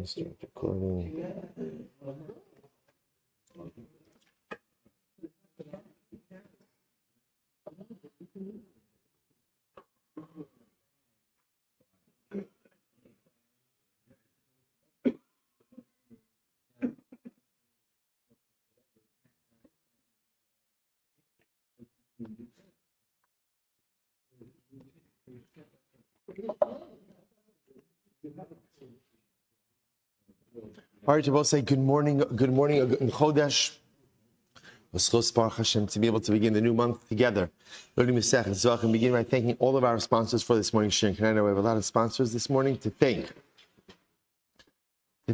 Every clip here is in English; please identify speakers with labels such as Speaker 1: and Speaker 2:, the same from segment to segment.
Speaker 1: Start recording. All right, to both say good morning, Chodesh. Baruch Hashem, to be able to begin the new month together. Learning Masechet Zevachim, begin by thanking all of our sponsors for this morning's shiur. I know we have a lot of sponsors this morning to thank. To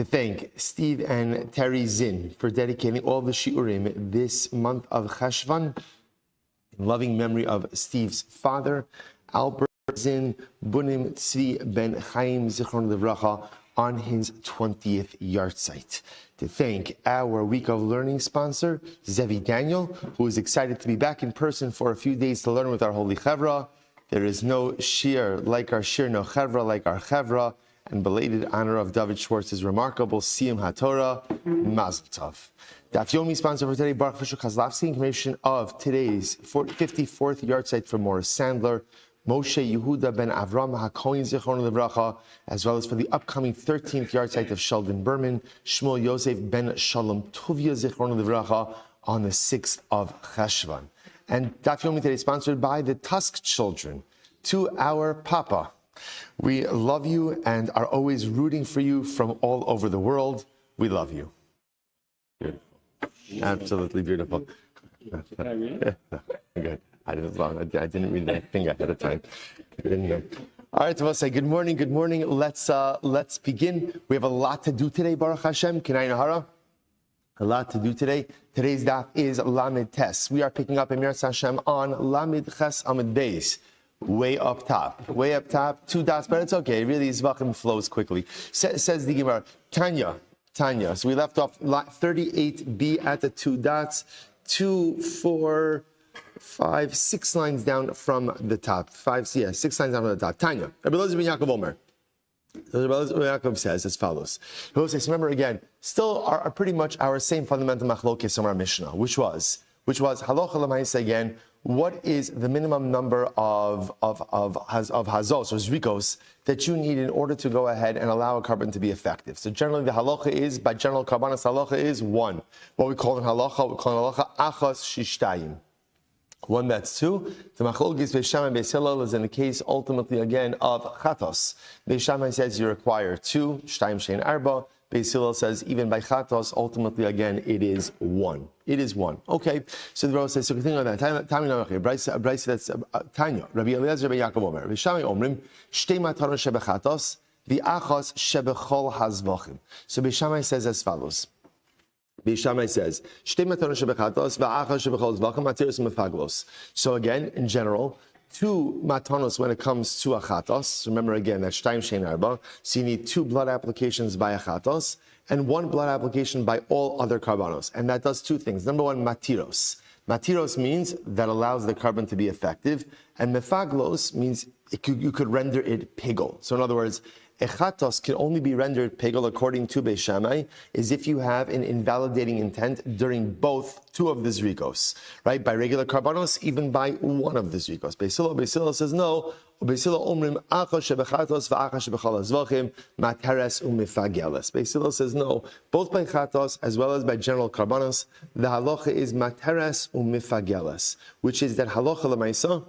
Speaker 1: thank Steve and Terry Zinn for dedicating all the shiurim this month of Cheshvan in loving memory of Steve's father, Albert Zin Bunim Tzvi Ben Chaim Zichron Livracha, on his 20th yahrzeit. To thank our week of learning sponsor, Zevi Daniel, who is excited to be back in person for a few days to learn with our holy chevra. There is no shiur like our shiur, no chevra like our chevra, and belated honor of David Schwartz's remarkable Siyum HaTorah, Mazel Tov. Daf Yomi sponsor for today, Baruch Fisher Kozlovsky, in commemoration of today's 54th yahrzeit for Morris Sandler, Moshe Yehuda ben Avram HaKohen Zichron Livracha, as well as for the upcoming 13th yahrzeit of Sheldon Berman, Shmuel Yosef ben Shalom Tuvia Zichron Livracha, on the 6th of Cheshvan. And Daf Yomi today is sponsored by the Tusk children. To our Papa, we love you and are always rooting for you from all over the world. We love you. Beautiful. Absolutely beautiful. Good. I didn't read that thing ahead of time. I didn't know. All right, so we'll say good morning. Let's begin. We have a lot to do today, Baruch Hashem. Kinai Nahara. A lot to do today. Today's daf is Lamed Tes. We are picking up Emir Hashem on Lamed Ches Amid Beis. Way up top, 2 dots, but it's okay. Really, Zevachim flows quickly. Says the Gemara, Tanya. So we left off 38b at the 2 dots, 2, 4, 5, 6 lines down from the top. 6 lines down from the top. Tanya. Rabbi Eliezer ben Yaakov Omer. Rabbi Eliezer ben Yaakov says as follows. Remember again, still are pretty much our same fundamental machlokes from our Mishnah, which was halacha l'maaseh again. What is the minimum number of hazos or zrikos that you need in order to go ahead and allow a carbon to be effective? So generally the halacha is, by general karbanos halacha is 1. What we call in halacha achos shishtayim. 1, that's 2. The machlokes Beis Shammai and Beis Hillel is in the case ultimately again of chatos. Beis Shammai says you require 2, shtayim shein arba. Beis Hillel says even by chatos, ultimately again it is 1. It is 1. Okay. So the Rebbe says, so continue on that. Brayse that's Tanya. Rabbi Eliezer ben Yaakov Omer. Beis Shammai omrim shtei matanos shebechatos v'achos shebechol hazvachim. So Beis Shammai says as follows. Beis Shammai says, so again, in general, 2 matanos when it comes to a chatos. Remember again, that's shtayim shein arba. So you need 2 blood applications by a chatos and 1 blood application by all other karbanos. And that does 2 things. Number 1, matiros. Matiros means that allows the carbon to be effective. And mefaglos means you could render it pigol. So in other words, Echatos can only be rendered pegel according to Beis Shammai is if you have an invalidating intent during both 2 of the zrikos, right? By regular karbanos, even by 1 of the zrikos. Beis Hillel says no. Beis Hillel omrim achos shebechatos v'achos shebechol hazvachim materes u'mifageles. Beis Hillel says no. Both by chatos as well as by general karbanos, the halacha is materes u'mifageles, which is that halacha l'maisa.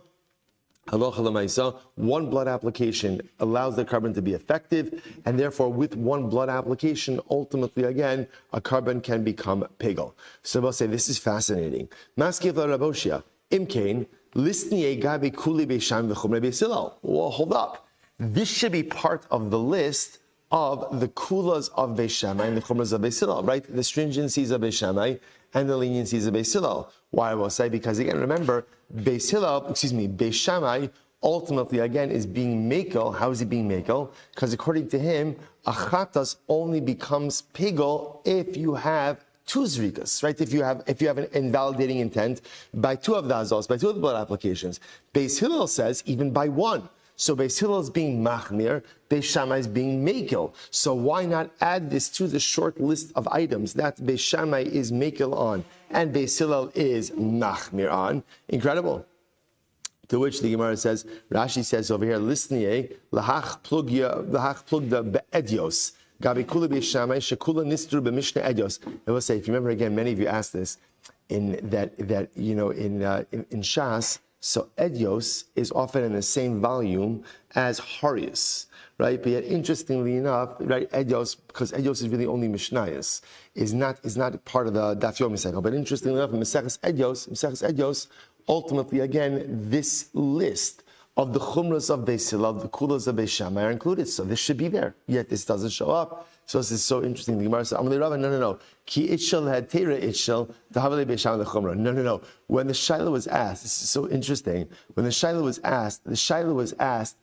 Speaker 1: 1 blood application allows the carbon to be effective, and therefore with 1 blood application, ultimately again, a carbon can become pigel. So we'll say this is fascinating. Maskiv Raboshia, Imkain, Listni Gabi Kuli Beisham V'chumrei Beis Hillel. Well, hold up. This should be part of the list of the kulas of Beis Shammai and the chumras of Beis Hillel, right? The stringencies of Beis Shammai and the leniencies of Beis Hillel. Why I will say? Because again, remember, Beis Shammai ultimately again is being mekel. How is he being mekel? Because according to him, a chatas only becomes pigel if you have 2 zrikas, right? If you have an invalidating intent by 2 of the azos, by 2 of the blood applications. Beis Hillel says even by 1. So Beis Hillel is being machmir, Beis Shammai is being mekel. So why not add this to the short list of items that Beis Shammai is mekel on and Beis Hillel is machmir on? Incredible. To which the Gemara says, Rashi says over here, Lisniye, lahach plugda be'edios. Gabi kula Beis Shammai, shekula nistru be'mishna edios. I will say, if you remember again, many of you asked this, in Shas, so edios is often in the same volume as Harius, right? But yet, interestingly enough, right, edios, because edios is really only Mishnayos, is not part of the Daf Yomi cycle. But interestingly enough, in Maseches edios, ultimately, again, this list of the chumras of Beis Hillel, the kulas of Beis Shammai are included. So this should be there. Yet this doesn't show up. So this is so interesting. The Gemara says, Amalei Rava, no. Ki itchel had teira itchel, the havale Beis Shammai the chumra. No. When the Shaila was asked, this is so interesting. When the Shaila was asked,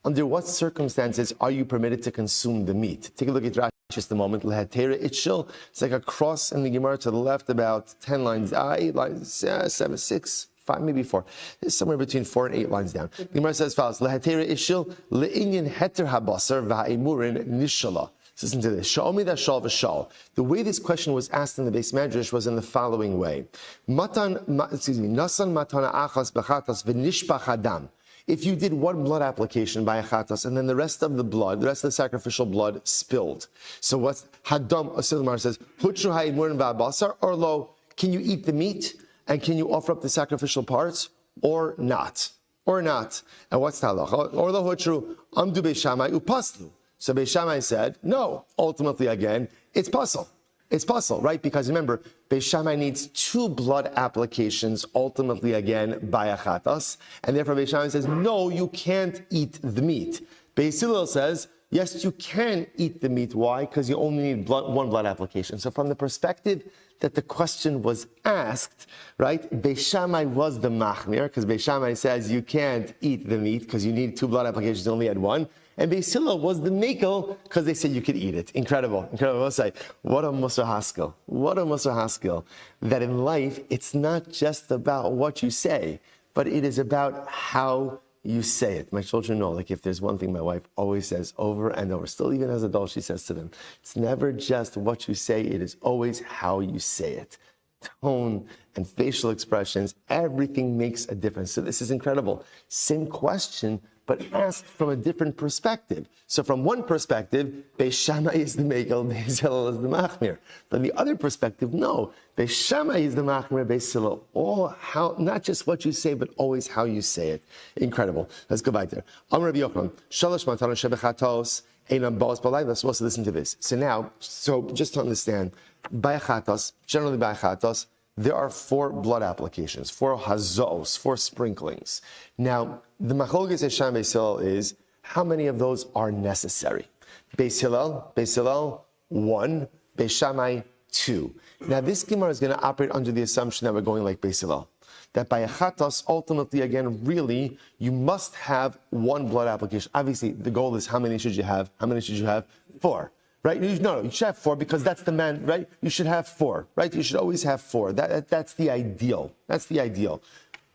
Speaker 1: under what circumstances are you permitted to consume the meat? Take a look at Rashi just a moment. Lehatera itchel. It's like a cross in the Gemara to the left, about 10 lines, 8 lines, 7, 6. 5, maybe 4. It's somewhere between 4 and 8 lines down. The Gemara says, "Follows lehatera ishil le'inyan heter habasar v'ha'imurin nishala." Listen to this. Sha'omi da shal v'shal. The way this question was asked in the Beis Medrash was in the following way: nasan matana achas b'chatas v'nishbach hadam. If you did one blood application by a chatas and then the rest of the sacrificial blood spilled. So what's hadam? Silmar says, "Hutru ha'imurin v'habasar," or lo, can you eat the meat? And can you offer up the sacrificial parts or not? And what's the halacha? Or the hotru amdu Beis Shammai upaslu. So Beis Shammai said, no. Ultimately, again, it's pasul. It's pasul, right? Because remember, Beis Shammai needs 2 blood applications, ultimately, again, by a chatas. And therefore, Beis Shammai says, no, you can't eat the meat. Beis Hillel says, yes, you can eat the meat. Why? Because you only need 1 blood application. So from the perspective that the question was asked, right? Beis Shammai was the machmir, because Beis Shammai says you can't eat the meat because you need 2 blood applications, you only had 1. And Beis Hillel was the mekel because they said you could eat it. Incredible. We'll say, what a Musar Haskell. That in life, it's not just about what you say, but it is about how you say it. My children know, like if there's one thing my wife always says over and over, still even as adults, she says to them, it's never just what you say, it is always how you say it. Tone and facial expressions, everything makes a difference. So this is incredible. Same question, but asked from a different perspective. So from one perspective, Beis Shammai is the mekel, Beis Hillel is the machmir. From the other perspective, no, Beis Shammai is the machmir, Beis Hillel. All how, not just what you say, but always how you say it. Incredible. Let's go back there. Amar Rabbi Yochanan, Shalosh matana shebechatos einam baos balay. Let's also listen to this. So just to understand, by chatos, generally by chatos, there are 4 blood applications, 4 hazos, 4 sprinklings. Now, the machlokes Hashem Beis Hillel is how many of those are necessary? Beis Hillel 1, Beis Shammai 2. Now, this Gemara is going to operate under the assumption that we're going like Beis Hillel, that by a chatos, ultimately, again, really, you must have 1 blood application. Obviously, the goal is how many should you have? 4. Right? No, you should have 4 because that's the man, right? You should have 4, right? You should always have 4. That's the ideal.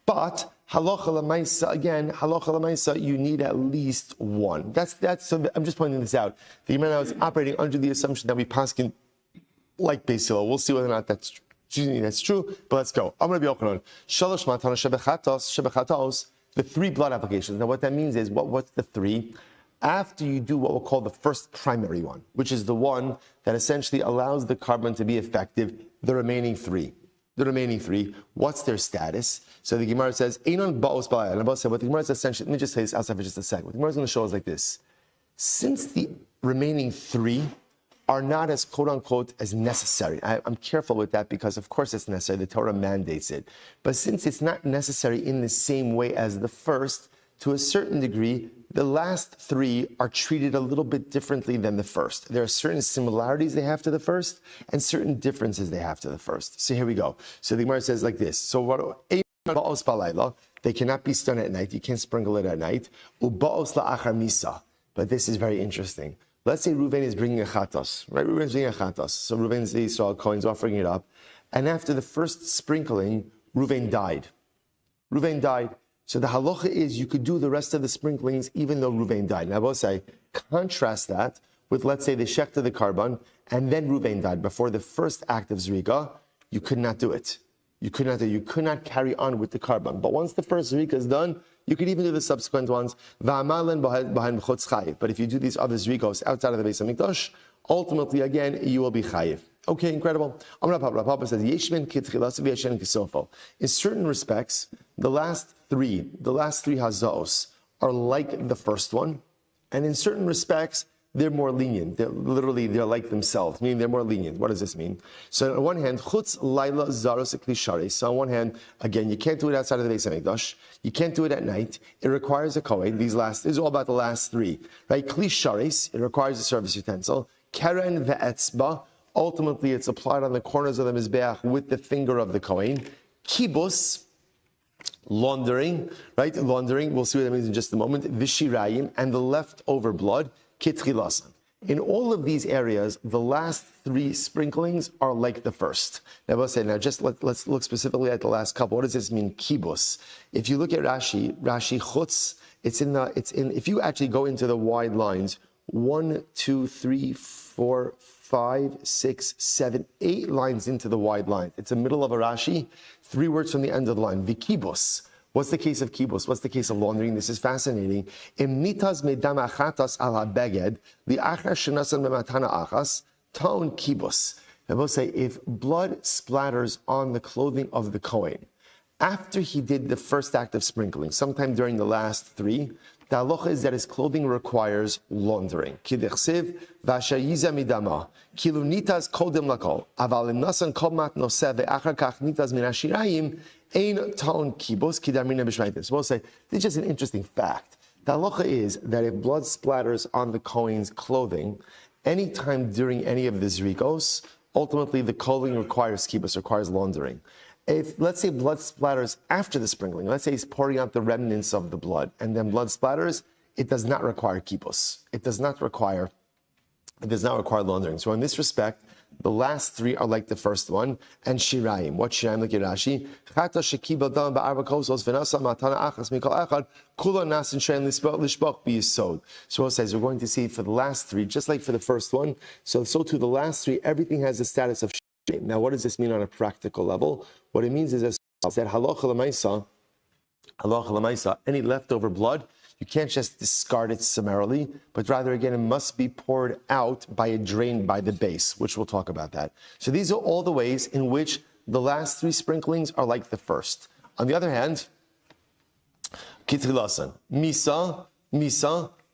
Speaker 1: But halacha l'maisa, you need at least 1. So I'm just pointing this out. The Gemara is operating under the assumption that we paskin like Beis Hillel. We'll see whether or not that's true. But let's go. Amar Rabbi Yochanan, Shalosh matana shebechatos, the 3 blood applications. Now what that means is, what's the 3? After you do what we'll call the first primary one, which is the one that essentially allows the carbon to be effective, the remaining 3, what's their status? So the Gemara says, Einon ba'os balay. And what the Gemara is essentially, let me just say this outside for just a second. What the Gemara is going to show us like this. Since the remaining 3 are not as quote-unquote as necessary, I'm careful with that because of course it's necessary, the Torah mandates it. But since it's not necessary in the same way as the first, to a certain degree, the last 3 are treated a little bit differently than the first. There are certain similarities they have to the first and certain differences they have to the first. So here we go. So the Gemara says like this. So they cannot be stoned at night. You can't sprinkle it at night. But this is very interesting. Let's say Reuven is bringing a chatos, right? Reuven is bringing a chatos. So Reuven's the Yisrael Kohen's offering it up. And after the first sprinkling, Reuven died. So the halacha is you could do the rest of the sprinklings even though Ruvain died. Now I will say, contrast that with, let's say, the shechta the karban, and then Ruvain died before the first act of zrika. You could not do it. You could not carry on with the karban. But once the first zrika is done, you could even do the subsequent ones. But if you do these other zrikos outside of the Beis Hamikdash, ultimately, again, you will be chayiv. Okay, incredible. Papa says, in certain respects, the last three hazaos are like the first one, and in certain respects, they're more lenient. They're like themselves, meaning they're more lenient. What does this mean? So on one hand, chutz laila zaros eklisharis. So on one hand, again, you can't do it outside of the Beis Hamikdash. You can't do it at night. It requires a kohen. This is all about the last three, right? Klisharis, it requires a service utensil. Keren ve'etzba, ultimately it's applied on the corners of the mizbeach with the finger of the kohen. Kibus, laundering, right? Laundering, we'll see what that means in just a moment. Vishirayim, and the leftover blood. In all of these areas, the last three sprinklings are like the first. Now, let's look specifically at the last couple. What does this mean? Kibus. If you look at Rashi chutz, if you actually go into the wide lines, 1, 2, 3, 4, 5, 6, 7, 8 lines into the wide line. It's the middle of a Rashi, 3 words from the end of the line. Vikibus. What's the case of kibus? What's the case of laundering? This is fascinating. Im nitas medam achatas ala beged li'achar shenasan b'matana achas taon kibus. I will say, if blood splatters on the clothing of the kohen after he did the first act of sprinkling, sometime during the last three, the halacha is that his clothing requires laundering. Kidechsiv v'ashayiza midama kilu nitas kodem lakol aval im nasan kol mat noseh ve'achar kach nitas min hashirayim. Ein taon kibos kidarmina b'shmaitis. We'll say, this is just an interesting fact. The halacha is that if blood splatters on the kohen's clothing, anytime during any of the zrikos, ultimately the clothing requires kibos, requires laundering. If, let's say, blood splatters after the sprinkling, let's say he's pouring out the remnants of the blood, and then blood splatters, it does not require kibos. It does not require laundering. So in this respect, the last three are like the first one, and shirayim. What shirayim? Look at Rashi. Chata shekibel dam ba'arba kosos v'nasa matana achas mikol echad kula nasin shein lishbach b'yisod. So it says we're going to see for the last three, just like for the first one. So to the last three, everything has the status of shirayim. Now, what does this mean on a practical level? What it means is that halacha l'maisa, any leftover blood, you can't just discard it summarily, but rather, again, it must be poured out by a drain by the base, which we'll talk about that. So these are all the ways in which the last three sprinklings are like the first. On the other hand, kitrilasan, misa,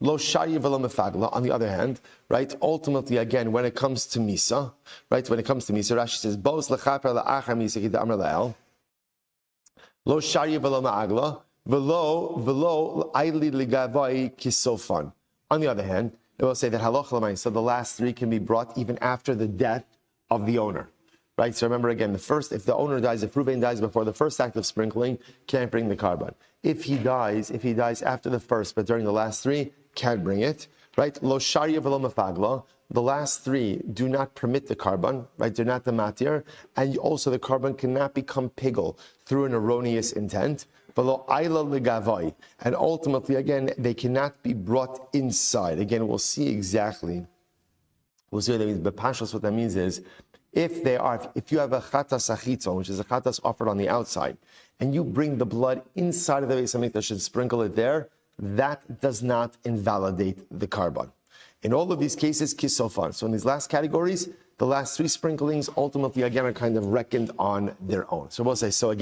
Speaker 1: lo shari v'lo mefagla. On the other hand, right, ultimately, again, when it comes to misa, Rashi says, Bos lechaper la'achar misa ki da'amar la'el, lo shari v'lo ma'agla, V'lo aili ligavai kisofan. On the other hand, it will say that halacha l'maisa, the last three can be brought even after the death of the owner. Right? So remember again, if the owner dies, if Ruvain dies before the first act of sprinkling, can't bring the karban. If he dies after the first, but during the last three, can bring it. Right? Lo sharia v'lo mefagla. The last three do not permit the karban, right? They're not the matir, and also the karban cannot become pigel through an erroneous intent. And ultimately, again, they cannot be brought inside. Again, we'll see what that means. But Pashas, what that means is, if you have a chatas achitzon, which is a chatas offered on the outside, and you bring the blood inside of the Beis Hamikdash and sprinkle it there, that does not invalidate the karban. In all of these cases, kisofan. So in these last categories, the last three sprinklings ultimately, again, are kind of reckoned on their own. So we'll say, so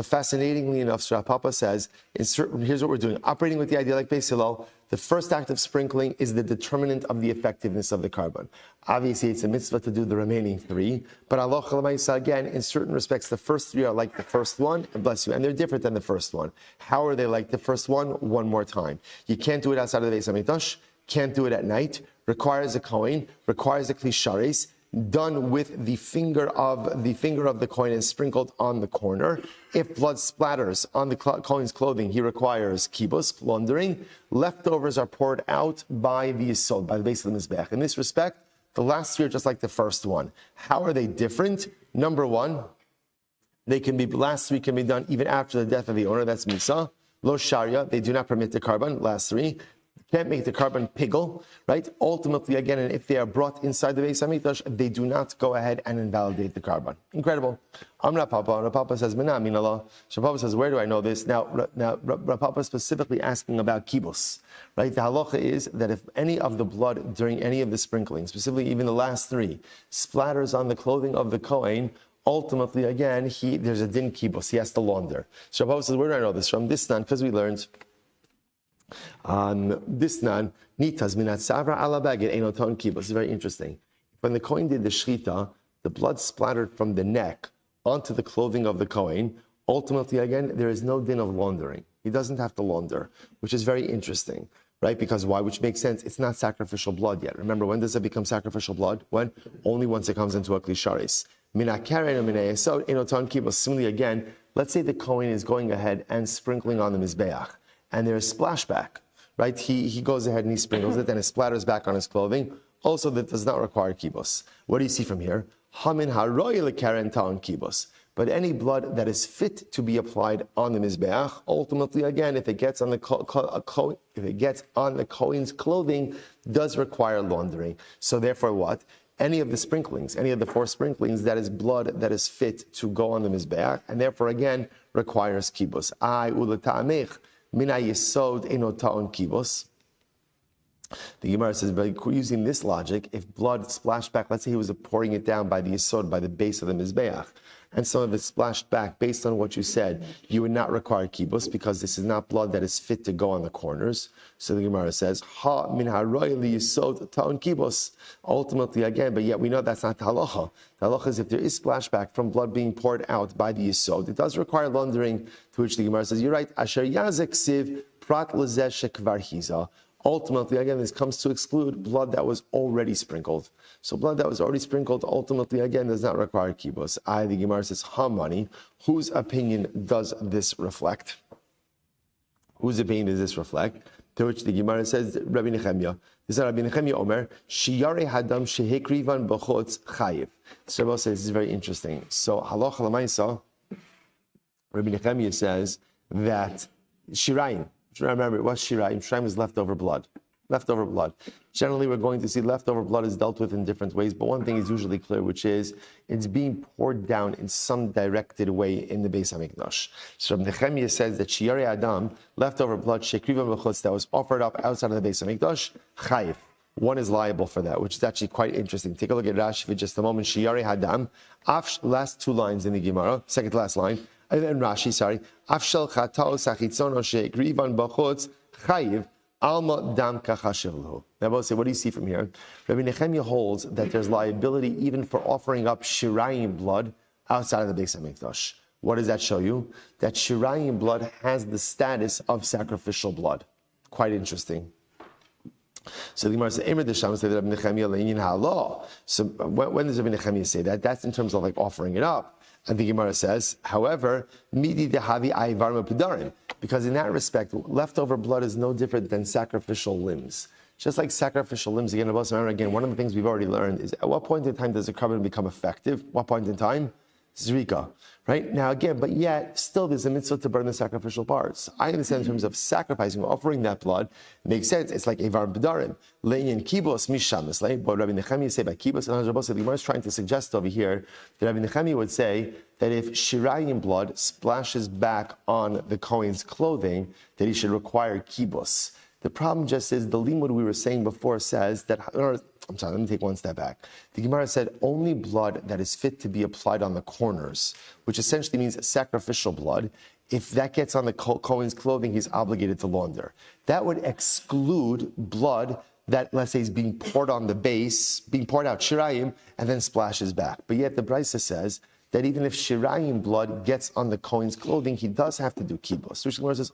Speaker 1: fascinatingly enough, Rav Papa says, here's what we're doing. Operating with the idea like Beis Hillel, the first act of sprinkling is the determinant of the effectiveness of the karban. Obviously, it's a mitzvah to do the remaining three, but halacha l'maisa, again, in certain respects, the first three are like the first one, and bless you, and they're different than the first one. How are they like the first one? One more time. You can't do it outside of the Beis Hamikdash, can't do it at night, requires a kohen, requires a klisharis, done with the finger of the kohen and sprinkled on the corner. If blood splatters on the kohen's clothing, he requires kibus, laundering. Leftovers are poured out by the yisod, by the base of the mizbeach. In this respect, the last three are just like the first one. How are they different? Number one, last three can be done even after the death of the owner. That's misa. Lo sharia, they do not permit the carbon. Last three. Can't make the carbon piggle, right? Ultimately, again, and if they are brought inside the Beis Hamikdash, they do not go ahead and invalidate the carbon. Incredible. Amra Papa. Papa says, "Mina min Allah." So Papa says, "Where do I know this?" Now Papa is specifically asking about kibbutz, right? The halacha is that if any of the blood during any of the sprinkling, specifically even the last three, splatters on the clothing of the Kohen, ultimately, again, there's a din kibbutz. He has to launder. So Papa says, "Where do I know this from?" This nan, because we learned. This nan nitas minat savra ala bagid enoton kibbutz. It's very interesting. When the Kohen did the shechita, the blood splattered from the neck onto the clothing of the Kohen. Ultimately, again, there is no din of laundering. He doesn't have to launder, which is very interesting, right? Because why? Which makes sense. It's not sacrificial blood yet. Remember, when does it become sacrificial blood? When? Only once it comes into a klisharis. Minat karen or minat yesod enoton kibbutz. Similarly, again, let's say the Kohen is going ahead and sprinkling on the mizbeach, and there's splashback, right? He goes ahead and he sprinkles it, and it splatters back on his clothing. Also, that does not require kibbutz. What do you see from here? Hamin haroy lekaren ta'on kibbutz. But any blood that is fit to be applied on the mizbeach, ultimately, again, if it gets on the Kohen's clothing, does require laundering. So therefore, what? Any of the sprinklings, any of the four sprinklings, that is blood that is fit to go on the mizbeach, and therefore, again, requires kibbutz. Mina yesod eno ta'on kibbutz. The Gemara says, by using this logic, if blood splashed back, let's say he was pouring it down by the yesod, by the base of the mizbeach, and some of it splashed back, based on what you said, you would not require kibbutz because this is not blood that is fit to go on the corners. So the Gemara says, ha min haroy li yesod ta'on kibbutz. Ultimately, again, but yet we know that's not the halacha. The halacha is if there is splashback from blood being poured out by the yesod, it does require laundering, to which the Gemara says, you're right, asher yazek siv prat lezeh shekvar hiza. Ultimately, again, this comes to exclude blood that was already sprinkled. So blood that was already sprinkled, ultimately, again, does not require kibbutz. The Gemara says, Hamani, whose opinion does this reflect? Whose opinion does this reflect? To which the Gemara says, Rabbi Nechemia. This is Rabbi Nechemia Omer, Shiyare Hadam Shehekrivan B'chutz Chayiv. So Rabbi says, this is very interesting. So Halacha L'maisa, Rabbi Nechemia says that Shirayim, remember, what's shirayim? Shirayim is leftover blood. Leftover blood. Generally, we're going to see leftover blood is dealt with in different ways, but one thing is usually clear, which is it's being poured down in some directed way in the Beis Hamikdash. So Nehemiah says that shiyare adam, leftover blood, shekriva b'chutz, that was offered up outside of the Beis Hamikdash, chayiv. One is liable for that, which is actually quite interesting. Take a look at Rashi for just a moment. Shiyare hadam, last two lines in the Gemara, second to last line. And then Rashi, Afshel chatao sachitzono she'ekrivan b'chutz chayiv alma dam kachashivlu. Now, we'll say, what do you see from here? Rabbi Nechemia holds that there's liability even for offering up shirayim blood outside of the Beis Hamikdash. What does that show you? That shirayim blood has the status of sacrificial blood. Quite interesting. So the Gemara says, "Emer desham say that Rabbi Nechemia le'inyan ha'lah." So when does Rabbi Nechemia say that? That's in terms of like offering it up. And the Gemara says, however, midi dehavi ayvar mepidarim, because in that respect, leftover blood is no different than sacrificial limbs. Just like sacrificial limbs, again, one of the things we've already learned is at what point in time does a carbon become effective? What point in time? Zrika. Right? Now again, but yet, still there's a mitzvah to burn the sacrificial parts. I understand in terms of sacrificing, offering that blood, it makes sense. It's like Evar B'darim. Le'inyan kibos mishamis. But Rabbi Nechemia say by kibos, and Rabbi the Gemara is trying to suggest over here that Rabbi Nechemia would say that if shirayim blood splashes back on the Kohen's clothing, that he should require kibos. The problem just is the limud we were saying before says that, I'm sorry, let me take one step back. The Gemara said only blood that is fit to be applied on the corners, which essentially means sacrificial blood. If that gets on the Kohen's clothing, he's obligated to launder. That would exclude blood that, let's say, is being poured on the base, being poured out, shirayim, and then splashes back. But yet the Brisa says that even if shirayim blood gets on the Kohen's clothing, he does have to do kibbutz. Which the Gemara says,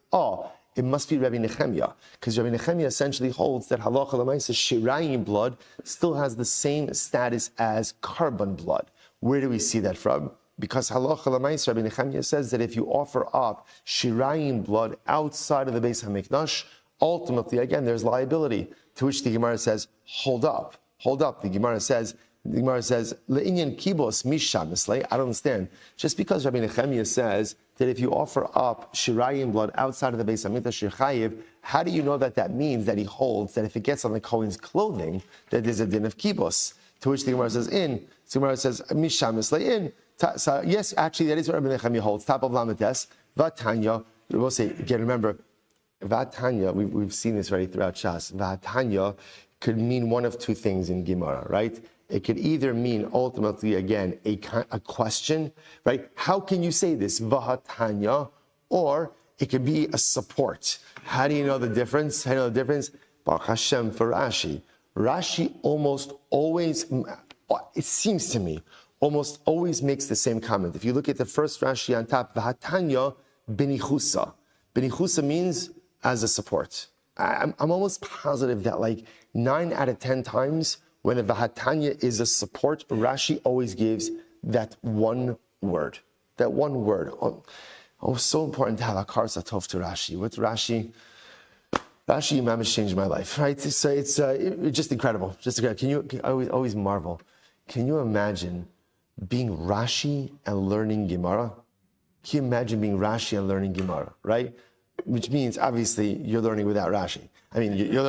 Speaker 1: it must be Rabbi Nechemia, because Rabbi Nechemia essentially holds that halacha l'maisa shirayim blood still has the same status as carbon blood. Where do we see that from? Because halacha l'maisa, Rabbi Nechemia says that if you offer up shirayim blood outside of the Beis Hamikdash, ultimately, again, there's liability. To which the Gemara says, hold up. The Gemara says, le'inyan kibos misham mislei. I don't understand. Just because Rabbi Nechemia says that if you offer up shirayim blood outside of the Beis Hamikdash, you're chayiv. How do you know that that means that he holds that if it gets on the Kohen's clothing, that there's a din of kibos? To which the Gemara says, the Gemara says, misham in. So yes, actually, that is what Rabbi Nechemia holds. Top of Lamites, Vatanya. We'll say again. Remember, Vatanya. We've seen this already throughout Shas. Vatanya could mean one of two things in Gemara, right? It could either mean ultimately again a question, right? How can you say this, Vatanya, or it could be a support. How do you know the difference? How do you know the difference? Baruch Hashem for Rashi. Rashi almost always, it seems to me, almost always makes the same comment. If you look at the first Rashi on top, V'hatanya benichusa. Benichusa means as a support. I'm almost positive that like 9 out of 10 times when a V'hatanya is a support, Rashi always gives that one word. That one word. Oh, so important to have a karsa tov to Rashi. With Rashi Imam has changed my life, right? So it's just incredible. Just incredible. I always marvel. Can you imagine being Rashi and learning Gemara? Can you imagine being Rashi and learning Gemara, right? Which means obviously you're learning without Rashi. I mean, you're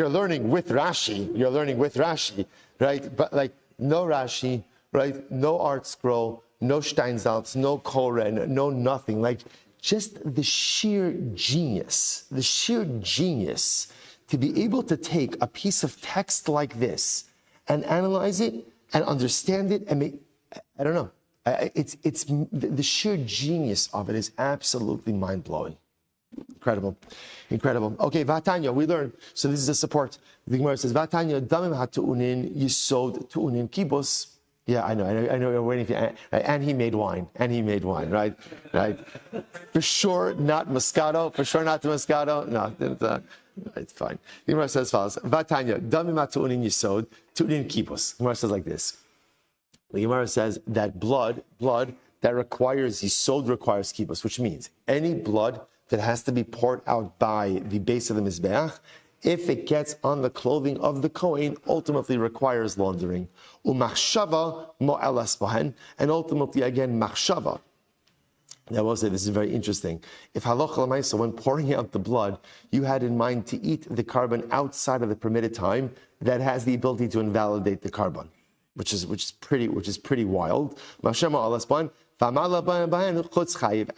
Speaker 1: learning with Rashi. You're learning with Rashi, right? But like no Rashi, right? No art scroll. No Steinsaltz, no Koren, no nothing. Like just the sheer genius to be able to take a piece of text like this and analyze it and understand it and make, I don't know. It's the sheer genius of it is absolutely mind-blowing. Incredible. Okay, Vatanya, we learn. So this is a support. The Gemara says, Vatanya, damim ha'tu'unin yisod tu'unin kibos. Yeah, I know. You're waiting for you. And he made wine. Right? For sure, not Moscato. No, it's fine. The Gemara says as follows: Vatanya, damim tu'unin yisod, tu'unin kibos. The Gemara says like this. The Gemara says that blood that requires yisod requires kibos, which means any blood that has to be poured out by the base of the mizbeach, if it gets on the clothing of the Kohen, ultimately requires laundering. Umachshava mo'elas bahen, and ultimately again machshava. Now I will say this is very interesting. If halacha l'maisa, when pouring out the blood, you had in mind to eat the carbon outside of the permitted time, that has the ability to invalidate the carbon, which is pretty wild. Machshava mo'elas bahen. And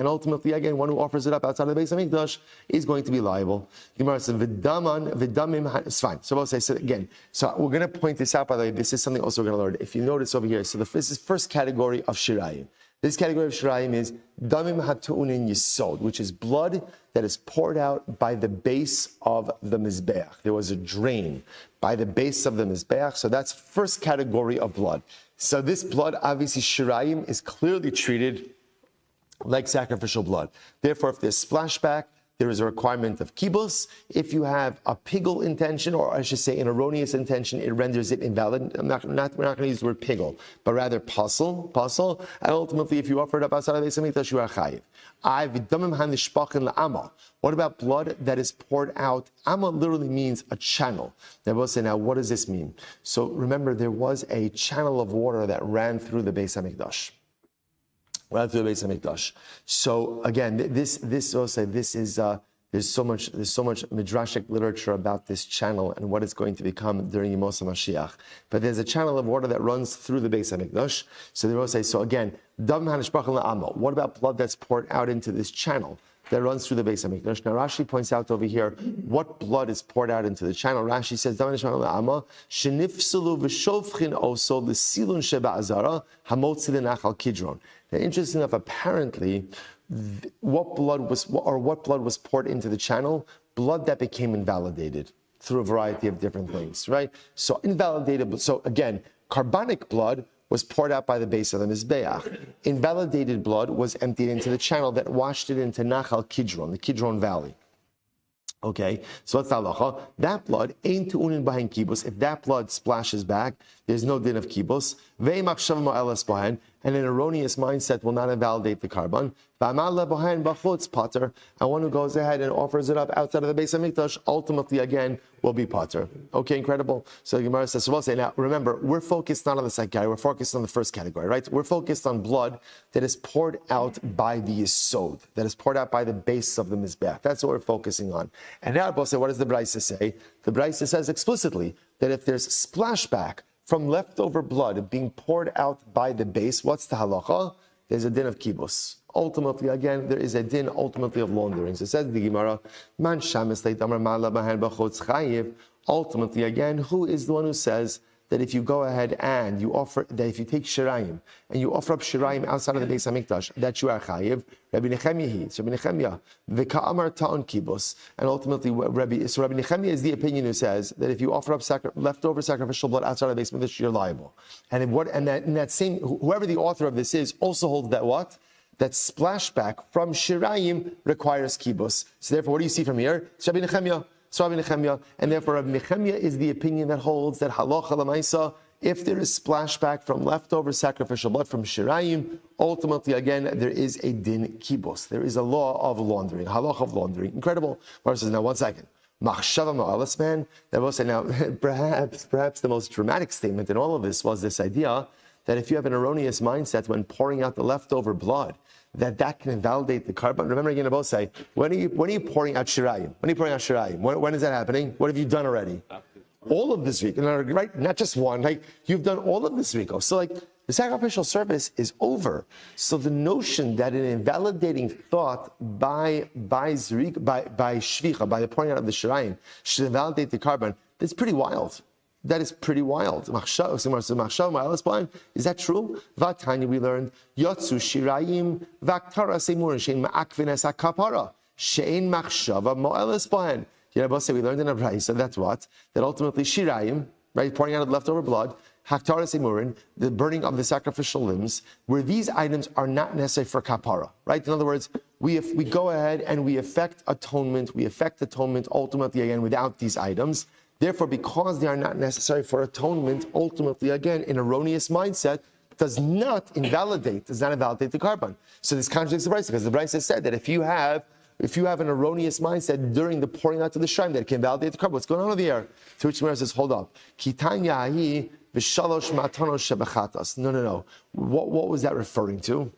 Speaker 1: ultimately, again, one who offers it up outside of the Beis Hamikdash is going to be liable. Gemara says, "V'damim." It's fine. So I'll say so again. So we're going to point this out. By the way, this is something also we're going to learn. If you notice over here, so this is first category of shirayim. This category of shirayim is damim hatu'unin yisod, which is blood that is poured out by the base of the mizbeach. There was a drain by the base of the mizbeach. So that's first category of blood. So this blood, obviously, shirayim is clearly treated like sacrificial blood. Therefore, if there's splashback, there is a requirement of kibos. If you have a pigul intention, or I should say an erroneous intention, it renders it invalid. We're not going to use the word pigul, but rather pasul. And ultimately, if you offer it up outside of the Beis Hamikdash, you are chayiv. What about blood that is poured out? Amma literally means a channel. Now, what does this mean? So remember, there was a channel of water that ran through the Beis Hamikdash. So again, this is there's so much midrashic literature about this channel and what it's going to become during Yemos HaMashiach. But there's a channel of water that runs through the Beis Hamikdash. So they will say, so again, what about blood that's poured out into this channel that runs through the Beis Hamikdash? Now Rashi points out over here what blood is poured out into the channel. Rashi says, Now, interesting enough, apparently, what blood was poured into the channel? Blood that became invalidated through a variety of different things, right? So invalidated. So again, carbonic blood was poured out by the base of the Mizbeach. Invalidated blood was emptied into the channel that washed it into Nachal Kidron, the Kidron Valley. Okay, so what's the halacha? That blood ain't tu'unin bahen kibos. If that blood splashes back, there's no din of kibos. Ve'imachshav mo'elas bahen, and an erroneous mindset will not invalidate the carbon. And one who goes ahead and offers it up outside of the Beis Hamikdash, ultimately again will be pater. Okay, incredible. So the Gemara says, so we'll say, now remember, we're focused not on the second category, we're focused on the first category, right? We're focused on blood that is poured out by the Yisod, that is poured out by the base of the Mizbeach. That's what we're focusing on. And now we'll say, what does the Brisa say? The Brisa says explicitly that if there's splashback from leftover blood being poured out by the base, what's the halacha? There's a din of kibus. Ultimately, again, there is a din ultimately of laundering. So it says the Gemara, Man shamis leitamar ma'ala b'han b'chutz chayiv. Ultimately, again, who is the one who says that if you go ahead and you offer, that if you take shirayim and you offer up shirayim outside of the Beis Hamikdash, that you are chayiv? Rabbi Nechemia, v'ka'amar ta'on kibus. And ultimately, Rabbi Nechemia is the opinion who says that if you offer up leftover sacrificial blood outside of the Beis Hamikdash, you're liable. And that same, whoever the author of this is, also holds that what? That splashback from shirayim requires kibus. So therefore, what do you see from here? It's Rabbi Nechemia. And therefore Rabbi Nechemia is the opinion that holds that halacha l'maisa, if there is splashback from leftover sacrificial blood from shirayim, ultimately again there is a din kibus. There is a law of laundering, halacha of laundering. Incredible. Verse says, now 1 second. Machshava ma'alas, man. That will say, now perhaps the most dramatic statement in all of this was this idea that if you have an erroneous mindset when pouring out the leftover blood, that can invalidate the carbon. Remember again, both say, when are you pouring out shirayim? When is that happening? What have you done already? All of this week, right? Not just one. Like you've done all of this week. So like the sacrificial service is over. So the notion that an invalidating thought by shvicha, by the pouring out of the shirayim, should invalidate the carbon, that's pretty wild. That is pretty wild. Is that true? Vatanya, we learned Yotsu Shirayim Vaktara Semurin Shein Ma'akvines Akapara Shein Machshava Mo'eles Bahen. We learned in a brayso that's what? That ultimately Shirayim, right, pouring out of leftover blood, Haktara Semurin, the burning of the sacrificial limbs, where these items are not necessary for kapara, right? In other words, we go ahead and we effect atonement ultimately again without these items. Therefore, because they are not necessary for atonement, ultimately, again, an erroneous mindset does not invalidate the carbon. So this contradicts the Brisa, because the Brisa said that if you have an erroneous mindset during the pouring out of the shrine, that it can invalidate the carbon. What's going on over there? To which Gemara says, hold up. No. What was that referring to?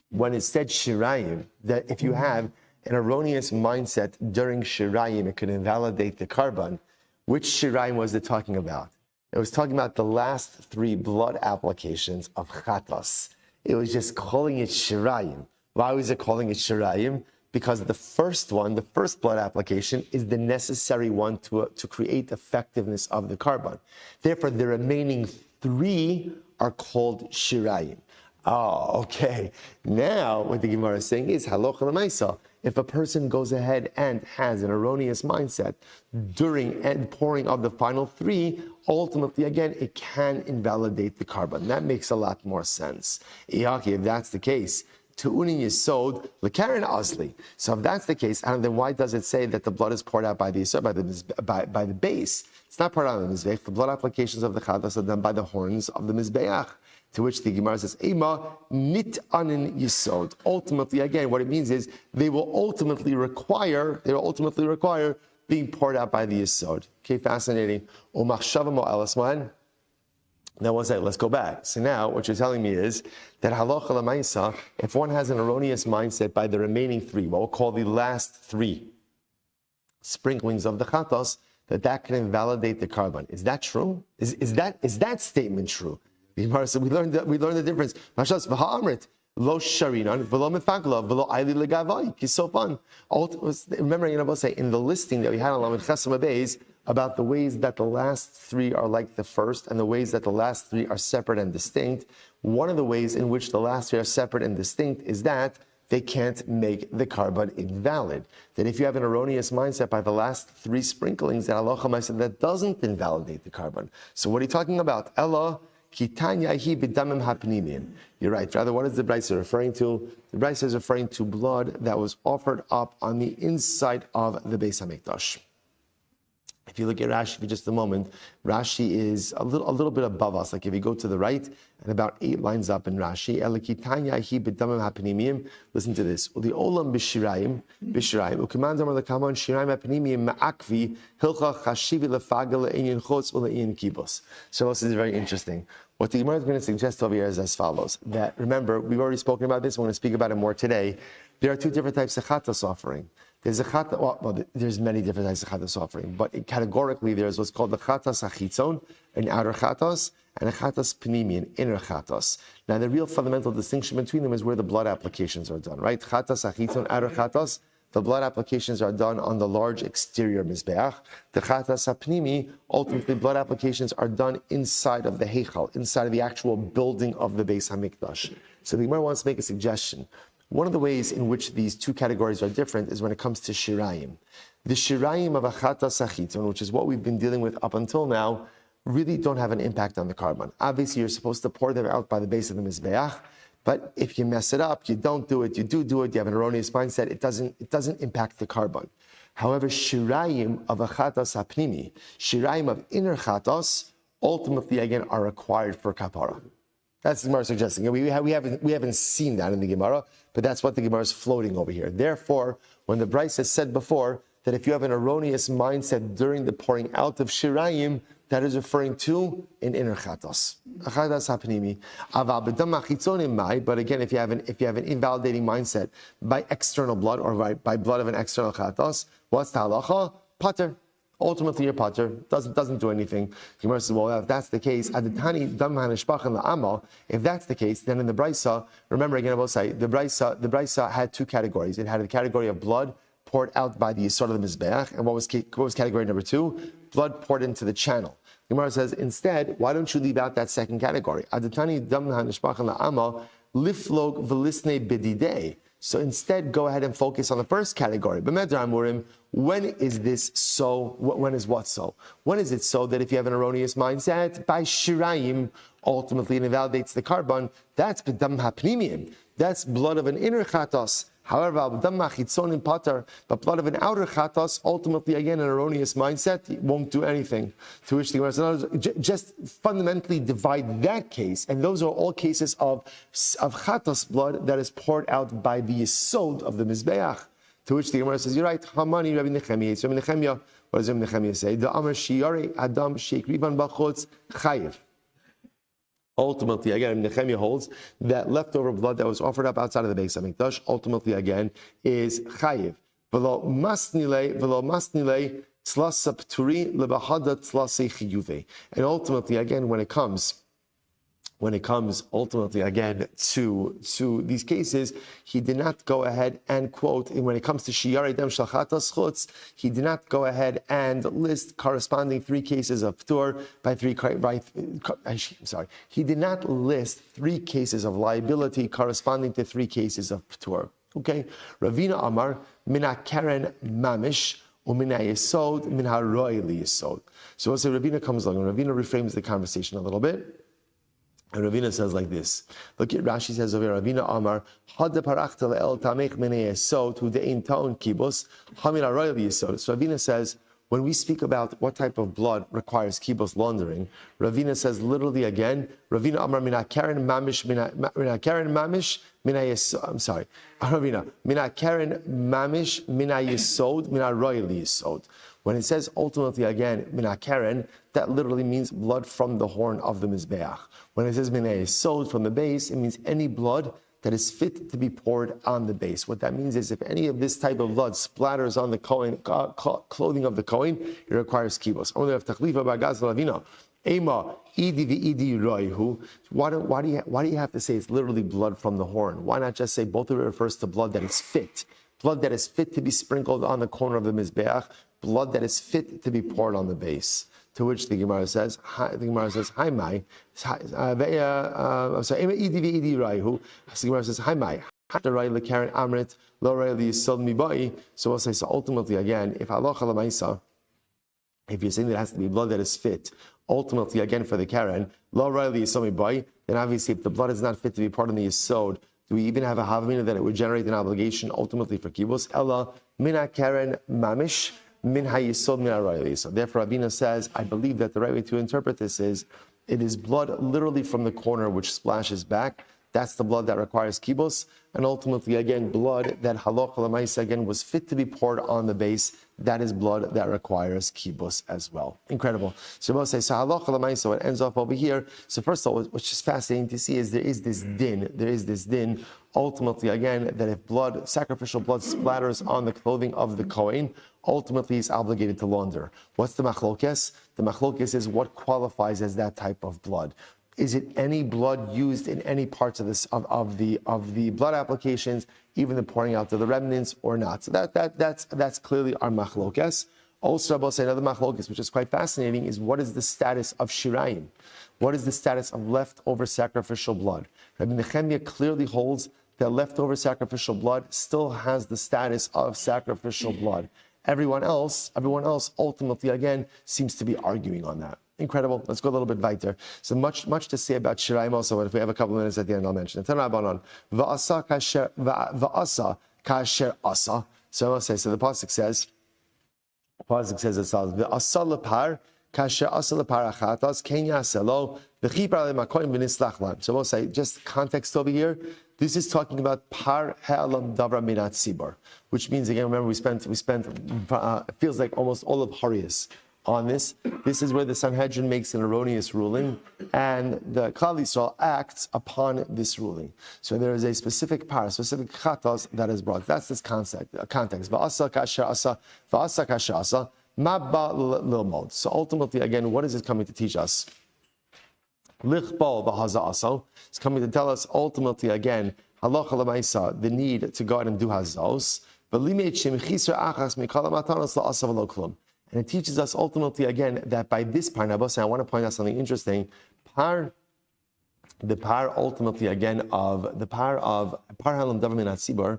Speaker 1: When it said shirayim, that if you have an erroneous mindset during shirayim, it could invalidate the carbon. Which shirayim was it talking about? It was talking about the last 3 blood applications of chatas. It was just calling it shirayim. Why was it calling it shirayim? Because the first blood application, is the necessary one to create effectiveness of the carbon. Therefore, the remaining 3 are called shirayim. Oh, okay. Now, what the Gemara is saying is, halacha l'maisa, if a person goes ahead and has an erroneous mindset during and pouring of the final 3, ultimately, again, it can invalidate the carbon. That makes a lot more sense. If that's the case, Tu'unin Yisod, L'Karen Osli. So if that's the case, then why does it say that the blood is poured out by the Yisod, by the base? It's not poured out of the Mizbeach. The blood applications of the Chadas are done by the horns of the Mizbeach. To which the Gemara says, Ema nit anin yisod. Ultimately, again, what it means is they will ultimately require being poured out by the yisod. Okay, fascinating. Now, one second, let's go back. So now, what you're telling me is that halacha l'maisa, if one has an erroneous mindset by the remaining 3, what we'll call the last 3 sprinklings of the chatos, that can invalidate the carbon. Is that true? Is that statement true? The Gemara said we learned the difference. Lo sharinan v'lo mefagla v'lo ayli legavai kisofan. Remember, in the listing that we had on Lamed Chesam Beis about the ways that the last 3 are like the first and the ways that the last 3 are separate and distinct. One of the ways in which the last 3 are separate and distinct is that they can't make the carbon invalid. That if you have an erroneous mindset by the last 3 sprinklings, that Allah said that doesn't invalidate the carbon. So what are you talking about? Ella. You're right. Rather, what is the Brisa referring to? The Brisa is referring to blood that was offered up on the inside of the Beis Hamikdash. If you look at Rashi for just a moment, Rashi is a little bit above us. Like if you go to the right and about 8 lines up in Rashi, listen to this. The olam b'shirayim, u'kemandam l'kamon shirayim hapinimiyim ma'akvi hilcha chashivi lefaga le'inyin chutz u'le'inyin kibos. So this is very interesting. What the Gemara is going to suggest over here is as follows. That, remember, we've already spoken about this. We're going to speak about it more today. There are 2 different types of chatas offering. There's a chata, well, there's many different types of chatas offering, but categorically there's what's called the chatas achitzon, an outer chatas, and a chatas pnimi, an inner chatas. Now the real fundamental distinction between them is where the blood applications are done, right? Chatas achitzon, outer chatas, the blood applications are done on the large exterior mizbeach. The chatas apnimi, ultimately blood applications are done inside of the heichal, inside of the actual building of the Beis Hamikdash. So the Gemara wants to make a suggestion. One of the ways in which these 2 categories are different is when it comes to shirayim. The shirayim of a chatas achitzon, which is what we've been dealing with up until now, really don't have an impact on the carbon. Obviously, you're supposed to pour them out by the base of the mizbeach, but if you mess it up, you don't do it, you do it, you have an erroneous mindset, it doesn't impact the carbon. However, shirayim of a chatas hapnimi, shirayim of inner chatas, ultimately again are required for kapara. That's the Gemara suggesting. We haven't seen that in the Gemara, but that's what the Gemara is floating over here. Therefore, when the Bryce has said before that if you have an erroneous mindset during the pouring out of shirayim, that is referring to an inner chatas. But again, if you have an invalidating mindset by external blood or by blood of an external chatas, what's the halacha? Pater. Ultimately, your pater doesn't do anything. The Gemara says, well, if that's the case, if that's the case, then in the Brisa, remember again, I will say, the Brisa had 2 categories. It had a category of blood poured out by the Yisod of the Mizbeach, and what was category number 2? Blood poured into the channel. The Gemara says, instead, why don't you leave out that second category? So instead, go ahead and focus on the first category. When is this so? When is what so? When is it so that if you have an erroneous mindset, by shirayim, ultimately it invalidates the carbon, that's b'dam hapnimiyim. That's blood of an inner chatos. However, b'dam hachitzonim pater, but blood of an outer chatos, ultimately again an erroneous mindset, it won't do anything. To which the Gemara says, just fundamentally divide that case, and those are all cases of chatos blood that is poured out by the yisod of the mizbeach. To which the Gemara says, you're right, Hamani Rabbi Nechemia. So Rabbi Nechemia, what does Rabbi Nechemia say? The Amar Shiyari Adam Sheikrivan Bachutz Chayiv. Ultimately, again, Nechemia holds that leftover blood that was offered up outside of the Beis Hamikdash, ultimately, again, is Chayiv. V'lo masnile tzlasa pturi lebahada tzlasa chiyuve. And ultimately, again, when it comes ultimately again to these cases, he did not go ahead and quote, when it comes to Shiyarei Dem Shalchatas Chutz, he did not go ahead and list corresponding 3 cases of Ptur he did not list 3 cases of liability corresponding to 3 cases of Ptur. Okay? Ravina Amar, Mina Karen Mamish, Umina Yesod, Minha Royli Yesod. So also Ravina comes along, and Ravina reframes the conversation a little bit. And Ravina says like this. Look at Rashi says over here, Ravina Amar, Hada parachta le'el tamech minei yesod, hu de'in ta'on kibos, hamil aroyel yesod. So Ravina says, when we speak about what type of blood requires kibos laundering, Ravina says literally again, Ravina Amar mina karen mamish, mina yesod, I'm sorry, Ravina, mina karen mamish, mina yesod, mina royel yesod. When it says ultimately again, mina karen, that literally means blood from the horn of the mizbeach. When it says mina yesod, from the base, it means any blood that is fit to be poured on the base. What that means is if any of this type of blood splatters on the Kohen, clothing of the Kohen, it requires kibos. Only have tachlifa bagaz lavina. Ema idi v'idi roihu. Why do you have to say it's literally blood from the horn? Why not just say both of it refers to blood that is fit? Blood that is fit to be sprinkled on the corner of the mizbeach, blood that is fit to be poured on the base. To which the Gemara says, "Hi, my." So the Gemara says, "Hi, my." So we'll say, so ultimately, again, if you're saying that it has to be blood that is fit, ultimately, again, for the Karen, then obviously, if the blood is not fit to be part of the Yisod, do we even have a havamina that it would generate an obligation ultimately for kibbutz? Ella mina Karen mamish. min hayisod min arayli. So therefore, Rabbeinu says, I believe that the right way to interpret this is, it is blood literally from the corner which splashes back. That's the blood that requires kibos, and ultimately, again, blood that halacha l'maisa again was fit to be poured on the base. That is blood that requires kibos as well. Incredible. So we'll say, so halacha l'maisa, what ends off over here. So first of all, what's just fascinating to see is there is this din. Ultimately, again, that if blood, sacrificial blood, splatters on the clothing of the Kohen, ultimately he's obligated to launder. What's the machlokes? The machlokes is what qualifies as that type of blood. Is it any blood used in any parts of this of the blood applications, even the pouring out of the remnants, or not? So that's clearly our machlokes. Also, I'll say another machlokes, which is quite fascinating, is what is the status of shirayim? What is the status of leftover sacrificial blood? Rabbi Nehemiah clearly holds that leftover sacrificial blood still has the status of sacrificial blood. Everyone else ultimately again seems to be arguing on that. Incredible. Let's go a little bit weiter. So much to say about shirayim also, but if we have a couple of minutes at the end, I'll mention it. Va'asa kasher asa. So I'll say, so the pasuk says as follows: Va'asa lepar kasher asa lepar achatas ken yaselo v'chipar lemakoyim v'nislach lam. So we'll say, just context over here. This is talking about par ha'alam davra minat sibor, which means, again, remember we spent it feels like almost all of Harius on this. This is where the Sanhedrin makes an erroneous ruling, and the Klal Yisrael acts upon this ruling. So there is a specific chatos that is brought. That's this context. Va'asa kasher asa, ma ba lilmod. So ultimately, again, what is it coming to teach us? Lichbal b'haza aso. It's coming to tell us ultimately, again, halacha l'maisa, the need to go out and do hazos. And it teaches us ultimately, again, that by this par, I want to point out something interesting. The par ultimately, again, of the par halam davar min hatzibur,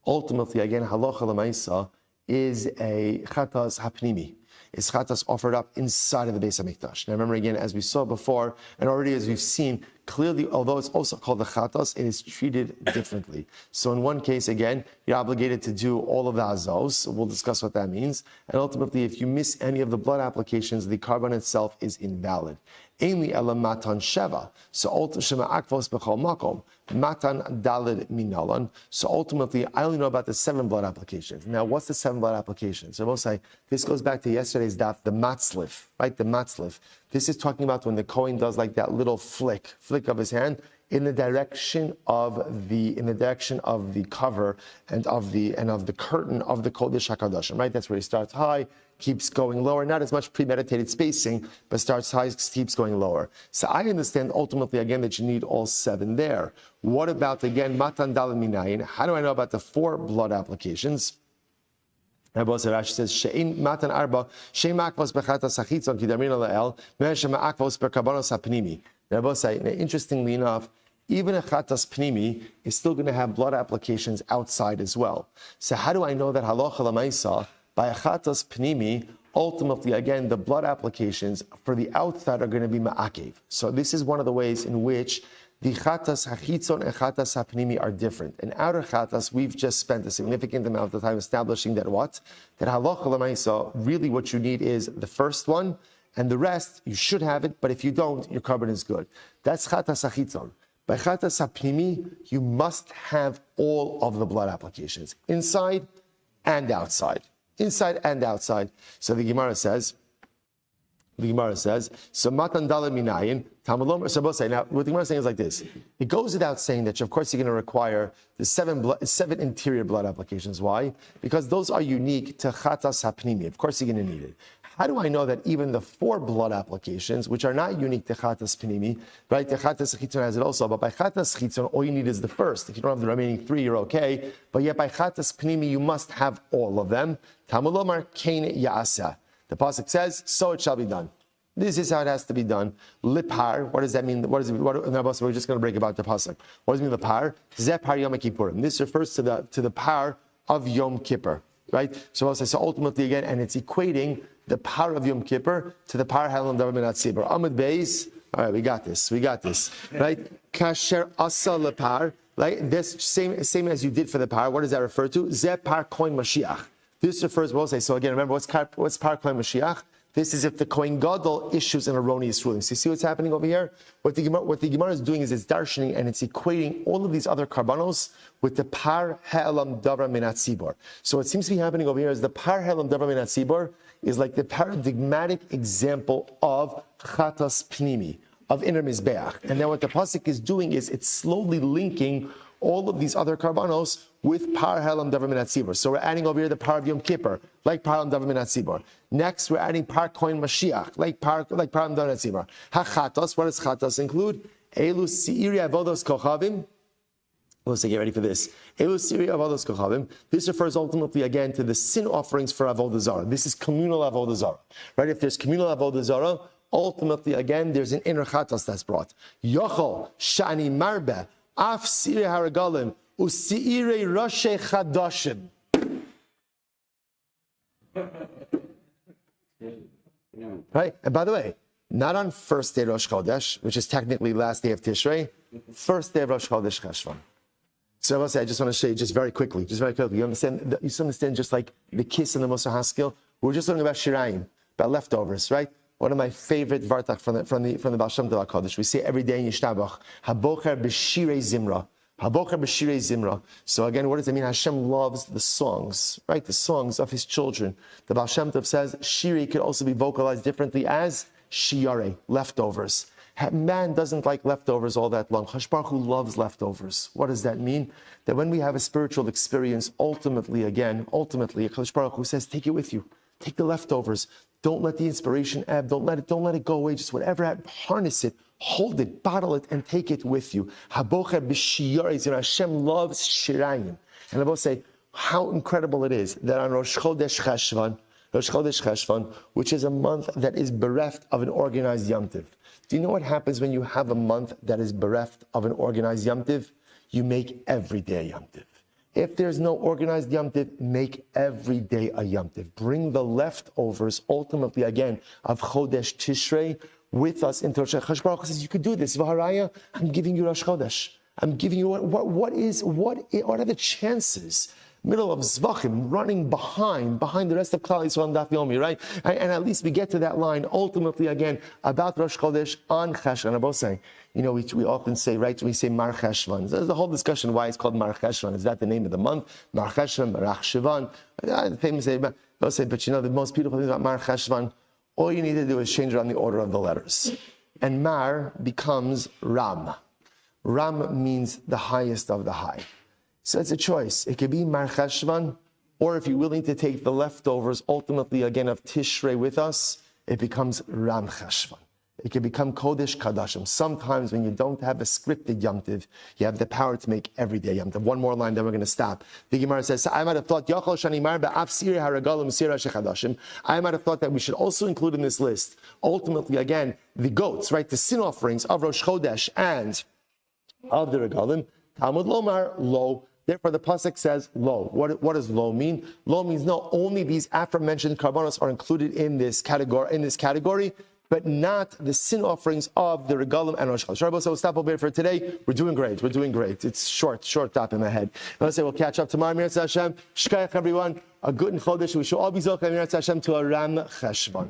Speaker 1: ultimately, again, halacha l'maisa is a chatas hapnimi. Is chatas offered up inside of the Beis HaMikdash. Now remember, again, as we saw before, and already as we've seen, clearly, although it's also called the chatas, it is treated differently. So in one case, again, you're obligated to do all of the azos. We'll discuss what that means. And ultimately, if you miss any of the blood applications, the carbon itself is invalid. Ainli ela matan sheva. So shema akvos b'chol makom. Matan dalid minalan. So ultimately, I only know about the 7 blood applications. Now, what's the 7 blood applications? So we'll say, this goes back to yesterday's daf, the matzlif, right? The matzlif. This is talking about when the Kohen does like that little flick of his hand in the direction of the cover and of the curtain of the Kodesh HaKadoshim, right? That's where he starts high, keeps going lower, not as much premeditated spacing, but starts high, keeps going lower. So I understand ultimately, again, that you need all 7 there. What about, again, Matan Dalet Minayin? How do I know about the 4 blood applications? Rabbi Rashi says, "She'in matan arba, she'in makvos bechatas hachitzon kidamin la'el, me'eshem makvos berkabanos hapnimi." Rabbi say, interestingly enough, even a chatas pnimi is still going to have blood applications outside as well. So how do I know that halacha l'maisa by a chatas pnimi? Ultimately, again, the blood applications for the outside are going to be ma'akev. So this is one of the ways in which the chatas hachitzon and chatas hapnimi are different. In outer chatas, we've just spent a significant amount of time establishing that that halacha l'maisa, really what you need is the first one, and the rest, you should have it, but if you don't, your carbon is good. That's chatas hachitzon. By chatas hapnimi, you must have all of the blood applications, inside and outside. Inside and outside. So the Gemara says, so matan dalet minayin, tamalom. So both say, now what the Gemara is saying is like this. It goes without saying that of course you're going to require the 7 interior blood applications. Why? Because those are unique to chatas hapnimi. Of course you're going to need it. How do I know that even the 4 blood applications, which are not unique to chatas pnimi, right? The chatas chitzon has it also, but by chatas chitzon, all you need is the first. If you don't have the remaining 3, you're okay. But yet by chatas pnimi, you must have all of them. Tamulomar kein yaasa. The pasuk says, "So it shall be done." This is how it has to be done. Lipar. What does that mean? We're just going to break about the pasuk. What does it mean? Lipar. Zepar Yom Kippurim. This refers to the par of Yom Kippur, right? So ultimately again, and it's equating the par of Yom Kippur to the par halam davar min hatzibur. Amud beis. All right, we got this, right? Kasher asa lepar. Like this same as you did for the par. What does that refer to? Zeh par koin Mashiach. This refers, we'll say, so again, remember, what's Par Kohen Mashiach? This is if the Kohen Gadol issues an erroneous ruling. So you see what's happening over here? What the Gemara is doing is it's darshaning and it's equating all of these other karbanos with the Par Ha'elam Davar Minat Tzibor. So what seems to be happening over here is the Par Ha'elam Davar Minat Tzibor is like the paradigmatic example of Chatas Pnimi, of Inner Mizbeach. And then what the pasuk is doing is it's slowly linking all of these other karbanos with Par Ha'elam Davar Minat Tzibor. So we're adding over here the Par of Yom Kippur, like Par Ha'elam Davar Minat Tzibor. Next, we're adding Par Kohen Mashiach, like Par Ha'elam Davar Minat Tzibor. HaChatos, what does Chatos include? Elu Si'iri Avodos Kochavim. Let's get ready for this. Elu Si'iri Avodos Kochavim. This refers ultimately again to the sin offerings for Avodah Zarah. This is communal Avodah Zarah. Right? If there's communal Avodah Zarah, ultimately again there's an inner Chatos that's brought. Yochol Shani Marbe Af Si'iri Haragalim Usi'iri Roshei Chadashim. Right? And by the way, not on first day Rosh Chodesh, which is technically last day of Tishrei, first day of Rosh Chodesh Cheshvan. So I just want to show you just very quickly. You understand? You understand just like the kiss and the Musar Haskell? We're just learning about Shirayim, about leftovers, right? One of my favorite vartak from the Baal Shem Tov HaKadosh. We say every day in Yishtabach, Habocher b'shirei zimra. Habocher b'shirei zimra. So again, what does it mean? Hashem loves the songs, right? The songs of His children. The Baal Shem Tov says shiri could also be vocalized differently as shiare, leftovers. Man doesn't like leftovers all that long. Kadosh Baruch Hu loves leftovers. What does that mean? That when we have a spiritual experience, ultimately, Kadosh Baruch Hu says, take it with you. Take the leftovers. Don't let the inspiration ebb. Don't let it go away. Just whatever, harness it, hold it, bottle it, and take it with you. Habocher b'shiyarei. Hashem loves shirayim. And I will say how incredible it is that on Rosh Chodesh Cheshvan, which is a month that is bereft of an organized Yom Tiv. Do you know what happens when you have a month that is bereft of an organized Yom Tiv? You make every day a Yom Tiv. If there's no organized Yom Tiv, make every day a Yom Tiv. Bring the leftovers, ultimately again, of Chodesh Tishrei with us into Rosh Chodesh. Kadosh Baruch Hu says, you could do this. V'haraya, I'm giving you Rosh Chodesh. I'm giving you what are the chances? Middle of Zevachim, running behind the rest of Klal Yisrael and Daf Yomi, right? And at least we get to that line, ultimately again, about Rosh Chodesh on Cheshvan. And I'm both saying, we often say, right, we say Mar Cheshvan. There's a whole discussion why it's called Mar Cheshvan. Is that the name of the month? Mar Cheshvan, Marach Shivan. The famous say, but the most beautiful thing about Mar Cheshvan, all you need to do is change around the order of the letters. And Mar becomes Ram. Ram means the highest of the high. So it's a choice. It could be Mar Cheshvan, or if you're willing to take the leftovers, ultimately again of Tishrei with us, it becomes Ram Cheshvan. It can become Kodesh Kadashim. Sometimes when you don't have a scripted Yom Tiv, you have the power to make everyday Yom Tiv. One more line, then we're going to stop. The Gemara says, I might have thought that we should also include in this list, ultimately again, the goats, right? The sin offerings of Rosh Chodesh and of the Regalim. Talmud Lomar, lo. Therefore, the pasuk says lo. What does lo mean? Lo means no. Only these aforementioned karbanos are included in this category, but not the sin offerings of the regalim and Rosh Chodesh. So we'll stop over here for today. We're doing great. It's short top in my head. And I'll say we'll catch up tomorrow. Mirat Hashem. Shkayach everyone. A good Chodesh. We should all be zocheh Mirat Hashem to a Ram Cheshvan.